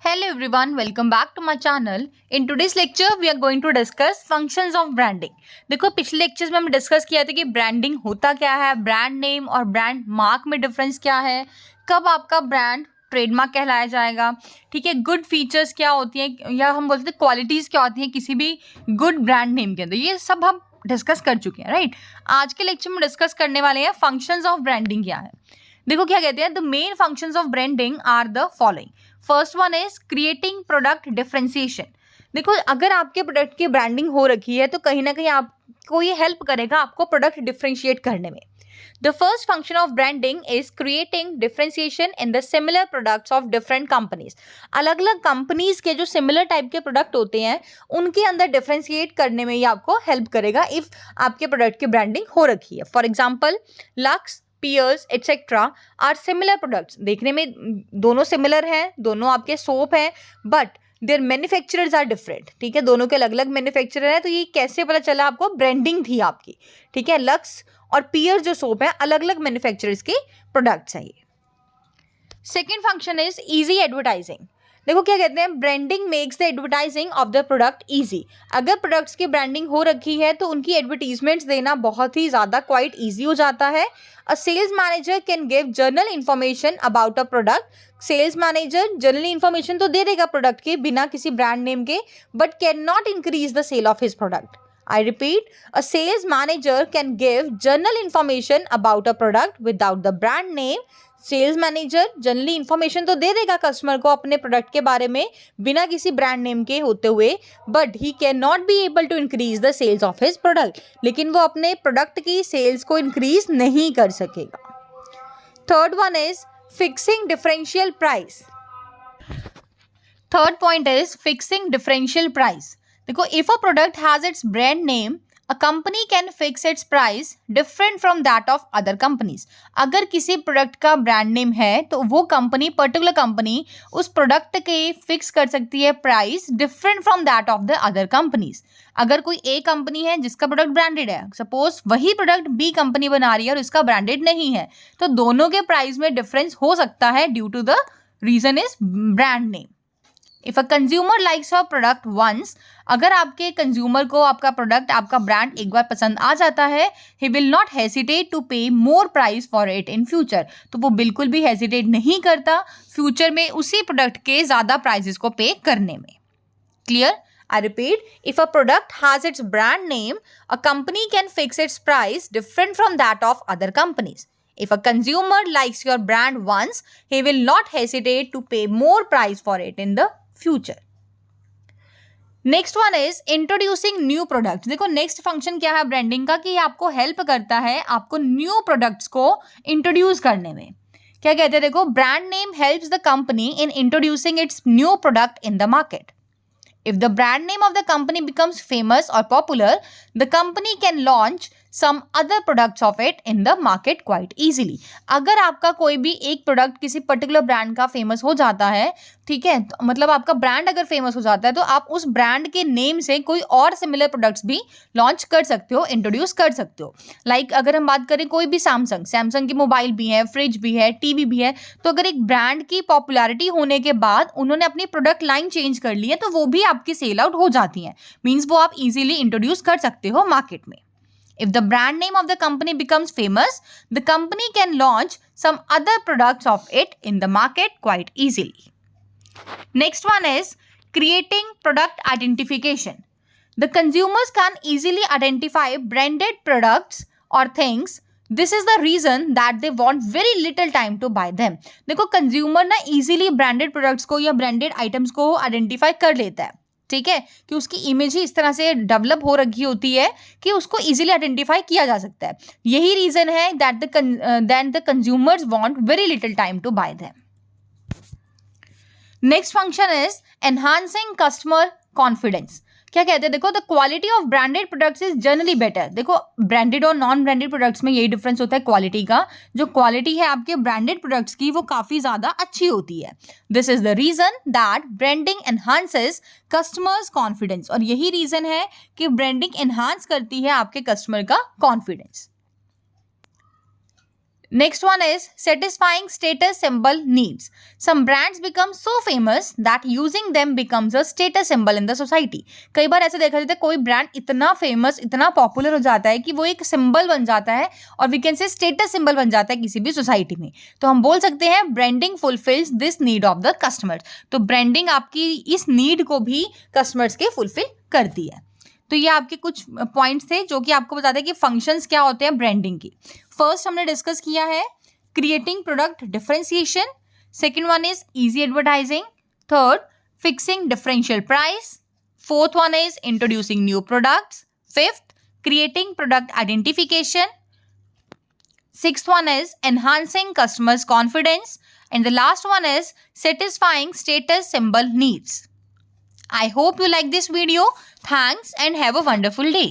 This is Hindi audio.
Hello everyone, welcome back to my channel. In today's lecture, we are going to discuss functions of branding. देखो पिछले लेक्चर्स में हमने डिस्कस किया था कि ब्रांडिंग होता क्या है, ब्रांड नेम और ब्रांड मार्क में डिफरेंस क्या है, कब आपका ब्रांड ट्रेडमार्क कहलाया जाएगा, ठीक है, गुड फीचर्स क्या होती हैं या हम बोलते हैं क्वालिटीज़ क्या होती हैं किसी भी गुड ब्रांड नेम के अंदर, ये सब हम डिस्कस कर चुके हैं, राइट। आज के लेक्चर में डिस्कस करने वाले हैं फंक्शंस ऑफ ब्रांडिंग क्या है। देखो क्या कहते हैं, the main functions of branding are the following. First one is creating product differentiation. देखो अगर आपके प्रोडक्ट की ब्रांडिंग हो रखी है तो कहीं ना कहीं आपको ये हेल्प करेगा आपको प्रोडक्ट डिफरेंशिएट करने में। The first function of branding is creating differentiation in the similar products of different companies. अलग अलग कंपनीज के जो सिमिलर टाइप के प्रोडक्ट होते हैं उनके अंदर डिफरेंशिएट करने में ये आपको हेल्प करेगा इफ आपके प्रोडक्ट की ब्रांडिंग हो रखी है। For example Lux, Pears etcetera are similar products. देखने में दोनों सिमिलर हैं, दोनों आपके सोप हैं, but their manufacturers are different. ठीक है, दोनों के अलग अलग मैन्युफैक्चरर हैं। तो ये कैसे पता चला आपको? ब्रांडिंग थी आपकी। ठीक है, लक्स और पियर्स जो सोप हैं अलग अलग मैन्युफैक्चरर्स के प्रोडक्ट्स हैं ये। Second function is easy advertising. देखो क्या कहते हैं, branding makes the advertising of the product easy. अगर प्रोडक्ट्स की ब्रांडिंग हो रखी है तो उनकी एडवर्टीजमेंट्स देना बहुत ही ज़्यादा क्वाइट ईजी हो जाता है। A sales manager can give general information about a product. Sales manager general information तो दे देगा प्रोडक्ट के बिना किसी ब्रांड नेम के, but can not increase the sale of his product. I repeat, a sales manager can give general information about a product without the brand name. Sales manager generally information तो दे देगा कस्टमर को अपने प्रोडक्ट के बारे में बिना किसी ब्रांड नेम के होते हुए, but he can not be able to increase the sales of his product. लेकिन वो अपने प्रोडक्ट की सेल्स को इंक्रीज नहीं कर सकेगा। Third one is fixing differential price. Third point is fixing differential price. देखो if a product has its brand name, a company can fix its price different from that of other companies. अगर किसी प्रोडक्ट का ब्रांड नेम है तो वो कंपनी, पर्टिकुलर कंपनी उस प्रोडक्ट के फिक्स कर सकती है price different from that of the other companies. अगर कोई ए कंपनी है जिसका प्रोडक्ट ब्रांडेड है, सपोज वही प्रोडक्ट बी कंपनी बना रही है और इसका ब्रांडेड नहीं है, तो दोनों के प्राइस में डिफरेंस हो सकता है due to the reason is brand name. If a consumer likes your product once, अगर आपके कंज्यूमर को आपका प्रोडक्ट, आपका ब्रांड एक बार पसंद आ जाता है, he will not hesitate to pay more price for it in future. तो वो बिल्कुल भी हेसिटेट नहीं करता फ्यूचर में उसी प्रोडक्ट के ज़्यादा प्राइजेस को पे करने में। Clear? I repeat, if a product has its brand name, a company can fix its price different from that of other companies. If a consumer likes your brand once, he will not hesitate to pay more price for it in the future. Next one is introducing new products. देखो नेक्स्ट फंक्शन क्या है ब्रांडिंग का कि आपको हेल्प करता है आपको न्यू प्रोडक्ट्स को इंट्रोड्यूस करने में। क्या कहते हैं, देखो brand name helps the company in introducing it's new product in the market. If the brand name of the company becomes famous or popular, the company can launch some other products of it in the market quite easily. अगर आपका कोई भी एक प्रोडक्ट किसी पर्टिकुलर ब्रांड का फेमस हो जाता है, ठीक है, तो मतलब आपका ब्रांड अगर फेमस हो जाता है तो आप उस ब्रांड के नेम से कोई और सिमिलर प्रोडक्ट्स भी लॉन्च कर सकते हो, इंट्रोड्यूस कर सकते हो। लाइक अगर हम बात करें कोई भी सैमसंग की मोबाइल भी है, फ्रिज भी है, टीवी भी है, तो अगर एक ब्रांड की पॉपुलैरिटी होने के बाद उन्होंने अपनी प्रोडक्ट लाइन चेंज कर ली है तो वो भी आपकी सेल आउट हो जाती हैं। मीन्स वो आप इजीली इंट्रोड्यूस कर सकते हो मार्केट में। If the brand name of the company becomes famous, the company can launch some other products of it in the market quite easily. Next one is creating product identification. The consumers can easily identify branded products or things. This is the reason that they want very little time to buy them. देखो कंज्यूमर ना इजीली ब्रांडेड प्रोडक्ट्स को या ब्रांडेड आइटम्स को आइडेंटिफाई कर लेता है, ठीक है, कि उसकी इमेज ही इस तरह से डेवलप हो रखी होती है कि उसको इजीली आइडेंटिफाई किया जा सकता है। यही रीजन है that the consumers want very little time to buy them. Next function is enhancing customer confidence. क्या कहते हैं, देखो the quality of branded products is generally better. देखो ब्रांडेड और नॉन ब्रांडेड प्रोडक्ट्स में यही डिफरेंस होता है क्वालिटी का। जो क्वालिटी है आपके ब्रांडेड प्रोडक्ट्स की वो काफ़ी ज़्यादा अच्छी होती है। This is the reason that branding enhances customers confidence. और यही रीज़न है कि ब्रांडिंग एनहांस करती है आपके कस्टमर का confidence. Next one is satisfying status symbol needs. Some brands become so famous that using them becomes a status symbol in the society. कई बार ऐसे देखा जाता है कोई ब्रांड इतना फेमस, इतना पॉपुलर हो जाता है कि वो एक सिंबल बन जाता है और we can say status symbol बन जाता है किसी भी सोसाइटी में. तो हम बोल सकते हैं branding fulfils this need of the customers. तो ब्रांडिंग आपकी इस नीड को भी कस्टमर्स के फुलफिल करती है. तो ये आपके कुछ पॉइंट्स थे जो कि आपको बताते हैं कि फंक्शंस क्या होते हैं ब्रांडिंग की. फर्स्ट हमने डिस्कस किया है creating product differentiation. Second one is easy advertising. Third fixing differential price. Fourth one is introducing new products. Fifth creating product identification. Sixth one is enhancing customers confidence. And the last one is satisfying status symbol needs. I hope you like this video. Thanks and have a wonderful day.